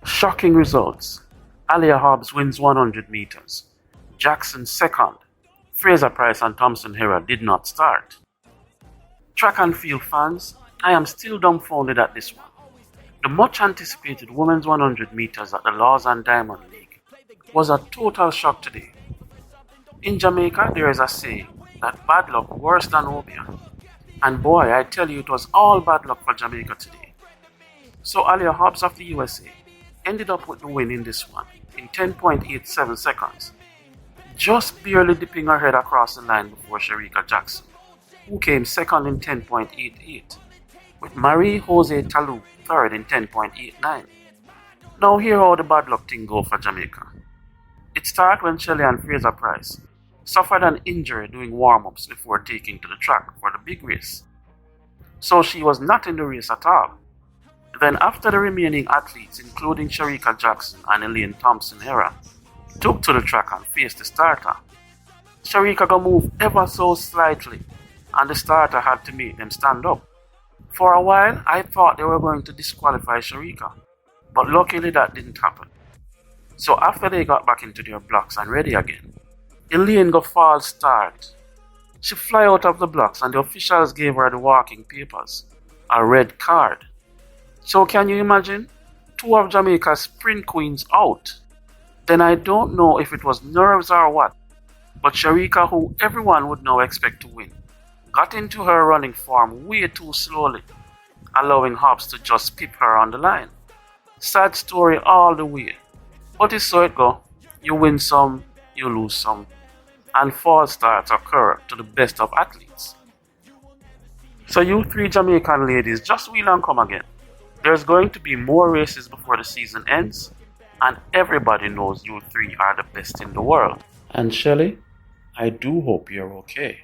Shocking results. Aleia Hobbs wins 100 meters. Jackson second. Fraser Pryce and Thompson Herah did not start. Track and field fans, I am still dumbfounded at this one. The much anticipated women's 100 meters at the Lausanne Diamond League was a total shock today. In Jamaica, there is a saying that bad luck worse than OBEAH. And boy, I tell you, it was all bad luck for Jamaica today. So Aleia Hobbs of the USA ended up with the win in this one in 10.87 seconds, just barely dipping her head across the line before Shericka Jackson, who came second in 10.88, with Marie-Josee Talou third in 10.89. Now here how the bad luck thing go for Jamaica. It started when Shelly Ann Fraser Pryce suffered an injury doing warm-ups before taking to the track for the big race, so she was not in the race at all. Then after the remaining athletes, including Shericka Jackson and Elaine Thompson Herah, took to the track and faced the starter, Shericka got moved ever so slightly and the starter had to make them stand up. For a while I thought they were going to disqualify Shericka, but luckily that didn't happen. So after they got back into their blocks and ready again, Elaine got false start. She fly out of the blocks and the officials gave her the walking papers, a red card. So can you imagine? Two of Jamaica's sprint queens out. Then I don't know if it was nerves or what, but Shericka, who everyone would now expect to win, got into her running form way too slowly, allowing Hobbs to just pip her on the line. Sad story all the way. But it's so it go. You win some, you lose some. And false starts occur to the best of athletes. So you three Jamaican ladies, just wheel and come again. There's going to be more races before the season ends, and everybody knows you three are the best in the world. And Shelly, I do hope you're okay.